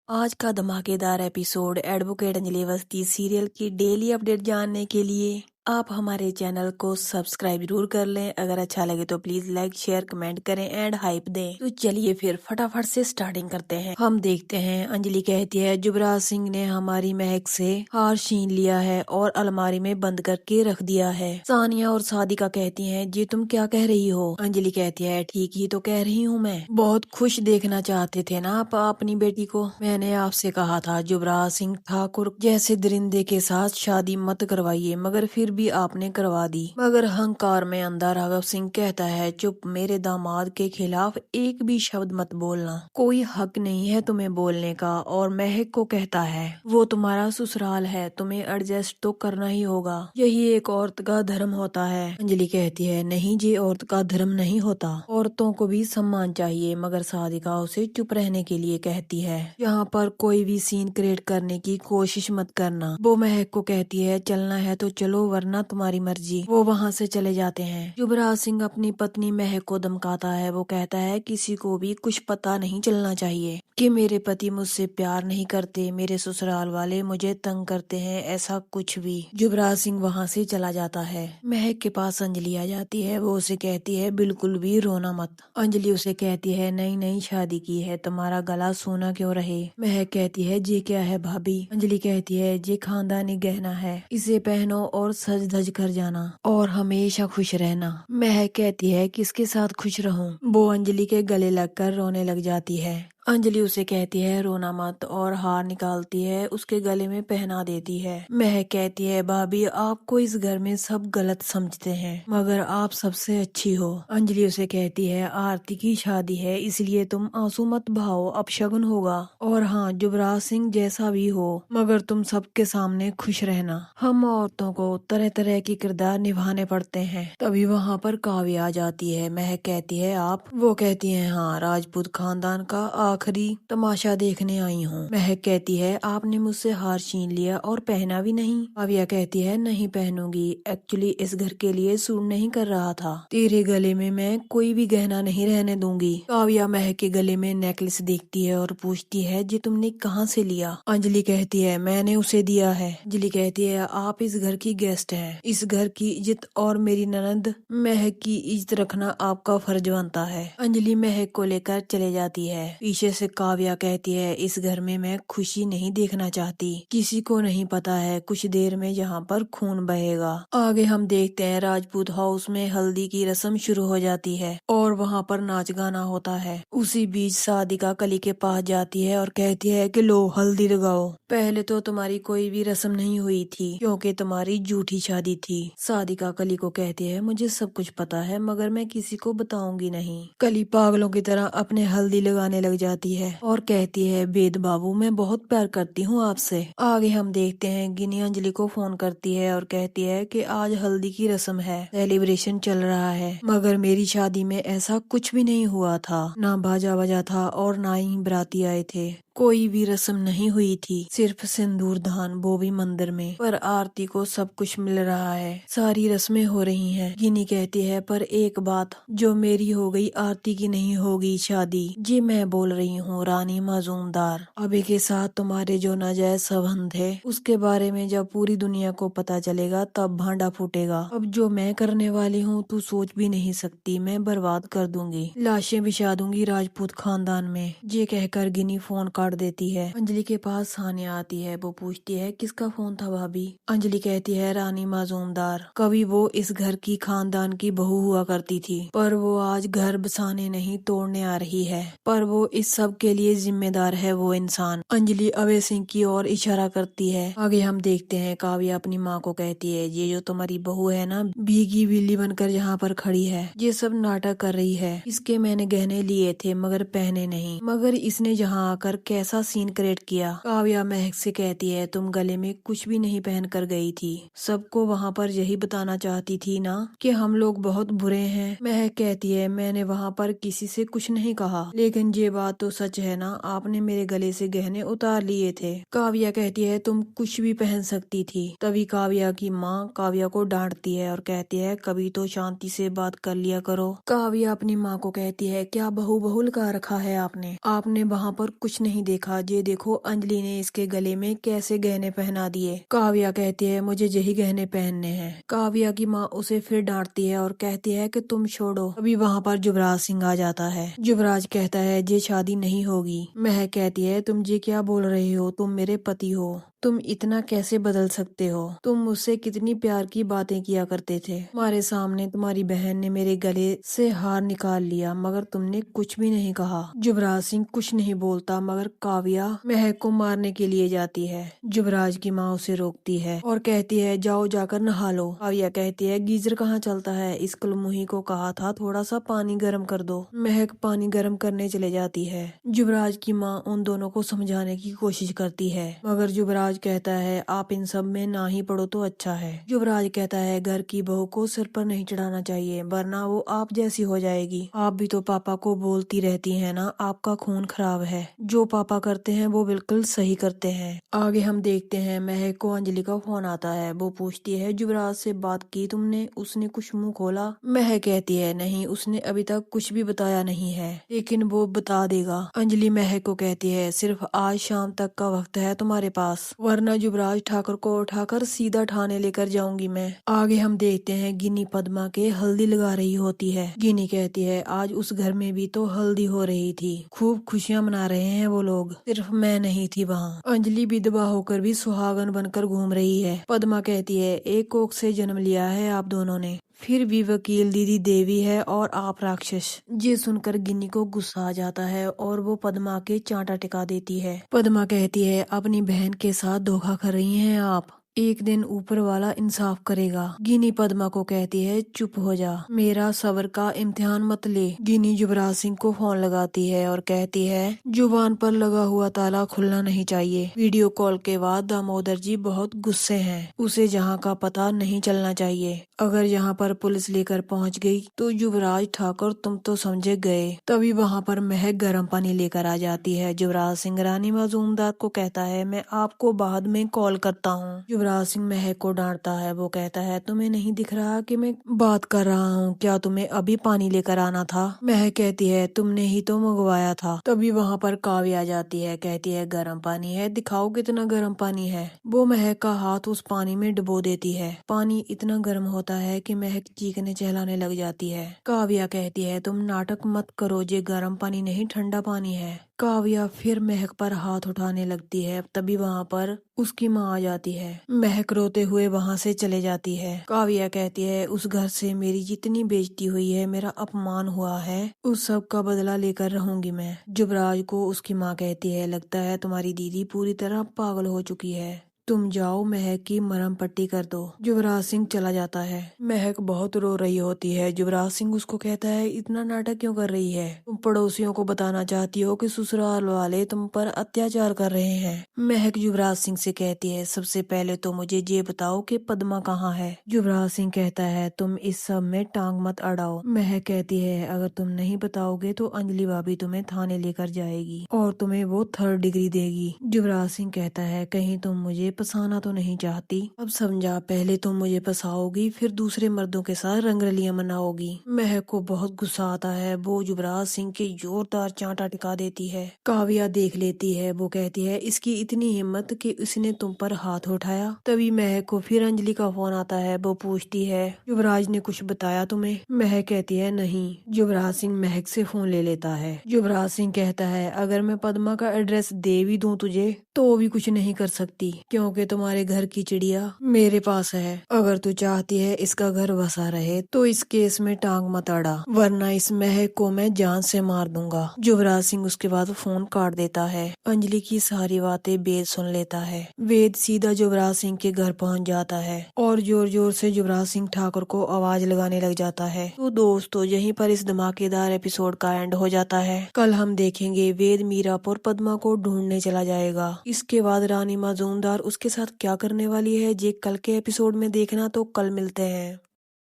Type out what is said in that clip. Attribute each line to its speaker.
Speaker 1: आज का धमाकेदार episode advocate Anjali Awasthi serial की डेली अपडेट जानने के लिए आप हमारे चैनल को सब्सक्राइब जरूर कर लें। अगर अच्छा लगे तो प्लीज लाइक शेयर कमेंट करें एंड हाइप दें। तो चलिए फिर फटाफट से स्टार्टिंग करते हैं। हम देखते हैं अंजलि कहती है युवराज सिंह ने हमारी महक से हार छीन लिया है और अलमारी में बंद करके रख दिया है। सानिया और सादिका कहती हैं जी तुम क्या कह रही हो। अंजलि कहती है ठीक ही तो कह रही हूँ मैं। बहुत खुश देखना चाहते थे ना आप अपनी बेटी को। मैंने आपसे कहा था युवराज सिंह ठाकुर जैसे दरिंदे के साथ शादी मत करवाइए, मगर फिर भी आपने करवा दी। मगर अहंकार में अंधा राघव सिंह कहता है चुप, मेरे दामाद के खिलाफ एक भी शब्द मत बोलना, कोई हक नहीं है तुम्हें बोलने का। और महक को कहता है वो तुम्हारा ससुराल है, तुम्हें एडजस्ट तो करना ही होगा, यही एक औरत का धर्म होता है। अंजलि कहती है नहीं जी, औरत का धर्म नहीं होता, औरतों को भी सम्मान चाहिए। मगर सादिका उसे चुप रहने के लिए कहती है यहाँ पर कोई भी सीन क्रिएट करने की कोशिश मत करना। वो महक को कहती है चलना है तो चलो वरना तुम्हारी मर्जी। वो वहाँ से चले जाते हैं। युवराज सिंह अपनी पत्नी महक को धमकाता है। वो कहता है किसी को भी कुछ पता नहीं चलना चाहिए कि मेरे पति मुझसे प्यार नहीं करते, मेरे ससुराल वाले मुझे तंग करते हैं, ऐसा कुछ भी। युवराज सिंह वहाँ से चला जाता है। महक के पास अंजलि आ जाती है। वो उसे कहती है बिल्कुल भी रोना मत। अंजलि उसे कहती है नई नई शादी की है, तुम्हारा गला सोना क्यों रहे। महक कहती है ये क्या है भाभी। अंजलि कहती है ये खानदानी गहना है, इसे पहनो और सज धज कर जाना और हमेशा खुश रहना। महक कहती है किसके साथ खुश रहूं। वो अंजलि के गले लगकर रोने लग जाती है। अंजलि उसे कहती है रोना मत और हार निकालती है, उसके गले में पहना देती है। महक कहती है भाभी आपको इस घर में सब गलत समझते हैं, मगर आप सबसे अच्छी हो। अंजलि उसे कहती है आरती की शादी है इसलिए तुम आंसू मत बहाओ, अपशगुन होगा। और हाँ युवराज सिंह जैसा भी हो, मगर तुम सबके सामने खुश रहना। हम औरतों को तरह तरह के किरदार निभाने पड़ते हैं। तभी वहाँ पर काव्या आ जाती है। महक कहती है आप। वो कहती है हाँ, राजपूत खानदान का आखिरी तमाशा देखने आई हूँ। महक कहती है आपने मुझसे हार छीन लिया और पहना भी नहीं। काव्या कहती है नहीं पहनूंगी, एक्चुअली इस घर के लिए सूट नहीं कर रहा था, तेरे गले में मैं कोई भी गहना नहीं रहने दूंगी। काव्या महक के गले में नेकलेस देखती है और पूछती है जी तुमने कहाँ से लिया। अंजलि कहती है मैंने उसे दिया है। अंजलि कहती है आप इस घर की गेस्ट हैं, इस घर की इज्जत और मेरी ननद महक की इज्जत रखना आपका फर्ज बनता है। अंजलि महक को लेकर चले जाती है। पीछे से काव्या कहती है इस घर में मैं खुशी नहीं देखना चाहती, किसी को नहीं पता है कुछ देर में यहाँ पर खून बहेगा। आगे हम देखते हैं राजपूत हाउस में हल्दी की रस्म शुरू हो जाती है और वहाँ पर नाच गाना होता है। उसी बीच सादिका कली के पास जाती है और कहती है कि लो हल्दी लगाओ। पहले तो तुम्हारी कोई भी रस्म नहीं हुई थी क्योंकि तुम्हारी झूठी शादी थी। सादिका कली को कहती है मुझे सब कुछ पता है मगर मैं किसी को बताऊंगी नहीं। कली पागलों की तरह अपने हल्दी लगाने लग जाती है और कहती है वेद बाबू मैं बहुत प्यार करती हूँ आपसे। आगे हम देखते हैं गिनी अंजलि को फोन करती है और कहती है कि आज हल्दी की रस्म है, सेलिब्रेशन चल रहा है, मगर मेरी शादी में ऐसा कुछ भी नहीं हुआ था, ना बाजा बजा था और ना ही बराती आए थे, कोई भी रस्म नहीं हुई थी, सिर्फ सिंदूर दान, वो भी मंदिर में। पर आरती को सब कुछ मिल रहा है, सारी रस्में हो रही हैं। गिनी कहती है पर एक बात, जो मेरी हो गई आरती की नहीं होगी शादी। जी मैं बोल रही हूँ रानी माजूमदार, अभी के साथ तुम्हारे जो नाजायज संबंध है उसके बारे में जब पूरी दुनिया को पता चलेगा तब भांडा फूटेगा। अब जो मैं करने वाली हूँ तू सोच भी नहीं सकती, मैं बर्बाद कर दूंगी, लाशें बिछा दूंगी राजपूत खानदान में। ये कहकर गिनी फोन काट देती है। अंजलि के पास सानिया आती है। वो पूछती है किसका फोन था भाभी। अंजलि कहती है रानी माजूमदार, कभी वो इस घर की खानदान की बहू हुआ करती थी, पर वो आज घर बसाने नहीं तोड़ने आ रही है, पर वो इस सब के लिए जिम्मेदार है वो इंसान। अंजलि अभय सिंह की ओर इशारा करती है। आगे हम देखते हैं काव्या अपनी माँ को कहती है ये जो तुम्हारी बहू है ना, भीगी बिल्ली बनकर यहाँ पर खड़ी है, ये सब नाटक कर रही है, इसके मैंने गहने लिए थे मगर पहने नहीं, मगर इसने यहाँ आकर कैसा सीन क्रिएट किया। काव्या महक से कहती है तुम गले में कुछ भी नहीं पहन कर गई थी, सबको वहाँ पर यही बताना चाहती थी ना कि हम लोग बहुत बुरे हैं। महक कहती है मैंने वहाँ पर किसी से कुछ नहीं कहा, लेकिन ये बात तो सच है ना, आपने मेरे गले से गहने उतार लिए थे। काव्या कहती है तुम कुछ भी पहन सकती थी। तभी काव्या की माँ काव्या को डांटती है और कहती है कभी तो शांति से बात कर लिया करो। काव्या अपनी माँ को कहती है क्या बहू बहू लगा रखा है आपने वहाँ पर कुछ नहीं देखा, ये देखो अंजलि ने इसके गले में कैसे गहने पहना दिए। काव्या कहती है मुझे यही गहने पहनने हैं। काव्या की माँ उसे फिर डांटती है और कहती है कि तुम छोड़ो। अभी वहाँ पर युवराज सिंह आ जाता है। युवराज कहता है ये शादी नहीं होगी। महक कहती है तुम ये क्या बोल रहे हो, तुम मेरे पति हो, तुम इतना कैसे बदल सकते हो, तुम मुझसे कितनी प्यार की बातें किया करते थे, तुम्हारे सामने तुम्हारी बहन ने मेरे गले से हार निकाल लिया मगर तुमने कुछ भी नहीं कहा। युवराज सिंह कुछ नहीं बोलता मगर काव्या महक को मारने के लिए जाती है। युवराज की माँ उसे रोकती है और कहती है जाओ जाकर नहा लो। काव्या कहती है गीजर कहाँ चलता है, इस कलमुही को कहा था थोड़ा सा पानी गर्म कर दो। महक पानी गर्म करने चले जाती है। युवराज की माँ उन दोनों को समझाने की कोशिश करती है मगर युवराज कहता है आप इन सब में ना ही पड़ो तो अच्छा है। युवराज कहता है घर की बहू को सिर पर नहीं चढ़ाना चाहिए वरना वो आप जैसी हो जाएगी। आप भी तो पापा को बोलती रहती हैं ना, आपका खून खराब है, जो पापा करते हैं वो बिल्कुल सही करते हैं। आगे हम देखते हैं महक को अंजलि का फोन आता है। वो पूछती है युवराज से बात की तुमने, उसने कुछ मुंह खोला। महक कहती है नहीं, उसने अभी तक कुछ भी बताया नहीं है लेकिन वो बता देगा। अंजलि महक को कहती है सिर्फ आज शाम तक का वक्त है तुम्हारे पास वरना युवराज ठाकुर को उठाकर सीधा थाने लेकर जाऊंगी मैं। आगे हम देखते हैं गिनी पद्मा के हल्दी लगा रही होती है। गिनी कहती है आज उस घर में भी तो हल्दी हो रही थी, खूब खुशियां मना रहे हैं वो लोग, सिर्फ मैं नहीं थी वहाँ। अंजलि विधवा होकर भी सुहागन बनकर घूम रही है। पद्मा कहती है एक कोख से जन्म लिया है आप दोनों ने, फिर भी वकील दीदी देवी है और आप राक्षस। ये सुनकर गिन्नी को गुस्सा आ जाता है और वो पद्मा के चांटा टिका देती है। पद्मा कहती है अपनी बहन के साथ धोखा कर रही हैं आप, एक दिन ऊपर वाला इंसाफ करेगा। गिनी पद्मा को कहती है चुप हो जा, मेरा सबर का इम्तिहान मत ले। गिनी युवराज सिंह को फोन लगाती है और कहती है जुबान पर लगा हुआ ताला खुलना नहीं चाहिए। वीडियो कॉल के बाद दामोदर जी बहुत गुस्से हैं, उसे जहाँ का पता नहीं चलना चाहिए, अगर यहाँ पर पुलिस लेकर पहुँच गई तो युवराज ठाकुर तुम तो समझे गए। तभी वहाँ पर महक गर्म पानी लेकर आ जाती है। युवराज सिंह रानी मजूमदार को कहता है मैं आपको बाद में कॉल करता हूँ। युवराज सिंह महक को डांटता है। वो कहता है तुम्हें नहीं दिख रहा कि मैं बात कर रहा हूँ, क्या तुम्हें अभी पानी लेकर आना था। महक कहती है तुमने ही तो मंगवाया था। तभी वहाँ पर काव्या आ जाती है, कहती है गर्म पानी है, दिखाओ कितना गर्म पानी है। वो महक का हाथ उस पानी में डुबो देती है। पानी इतना गर्म होता है कि महक चीखने चिल्लाने लग जाती है। काव्या कहती है तुम नाटक मत करो, ये गर्म पानी नहीं ठंडा पानी है। काव्या फिर महक पर हाथ उठाने लगती है। तभी वहाँ पर उसकी माँ आ जाती है। महक रोते हुए वहाँ से चले जाती है। काव्या कहती है उस घर से मेरी जितनी बेइज्जती हुई है, मेरा अपमान हुआ है, उस सब का बदला लेकर रहूंगी मैं। युवराज को उसकी माँ कहती है लगता है तुम्हारी दीदी पूरी तरह पागल हो चुकी है, तुम जाओ महक की मरहम पट्टी कर दो। युवराज सिंह चला जाता है। महक बहुत रो रही होती है। युवराज सिंह उसको कहता है इतना नाटक क्यों कर रही है, तुम पड़ोसियों को बताना चाहती हो कि ससुराल वाले तुम पर अत्याचार कर रहे हैं। महक युवराज सिंह से कहती है सबसे पहले तो मुझे ये बताओ कि पद्मा कहाँ है। युवराज सिंह कहता है तुम इस सब में टांग मत अड़ाओ। महक कहती है अगर तुम नहीं बताओगे तो अंजलि भाभी तुम्हें थाने लेकर जाएगी और तुम्हें वो 3rd डिग्री देगी। युवराज सिंह कहता है कहीं तुम मुझे फंसाना तो नहीं चाहती, अब समझा, पहले तुम मुझे फंसाओगी फिर दूसरे मर्दों के साथ रंगरलियां मनाओगी। महक को बहुत गुस्सा आता है। वो युवराज सिंह के जोरदार चांटा टिका देती है। काव्या देख लेती है। वो कहती है इसकी इतनी हिम्मत कि उसने तुम पर हाथ उठाया। तभी महक को फिर अंजलि का फोन आता है। वो पूछती है युवराज ने कुछ बताया तुम्हें। महक कहती है नहीं। युवराज सिंह महक से फोन ले लेता है। युवराज सिंह कहता है अगर मैं पद्मा का एड्रेस दे भी दूं तुझे तो भी कुछ नहीं कर सकती, क्योंकि तुम्हारे घर की चिड़िया मेरे पास है। अगर तू चाहती है इसका घर बसा रहे तो इस केस में टांग मत अड़ा, वरना इस महक को मैं जान से मार दूंगा। युवराज सिंह उसके बाद फोन काट देता है। अंजलि की सारी बातें वेद सुन लेता है। वेद सीधा युवराज सिंह के घर पहुंच जाता है और जोर जोर से युवराज सिंह ठाकुर को आवाज लगाने लग जाता है। तो दोस्तों यहीं पर इस धमाकेदार एपिसोड का एंड हो जाता है। कल हम देखेंगे वेद मीरापुर पद्मा को ढूंढने चला जाएगा। इसके बाद रानी मजूमदार उसके साथ क्या करने वाली है, ये कल के एपिसोड में देखना। तो कल मिलते हैं।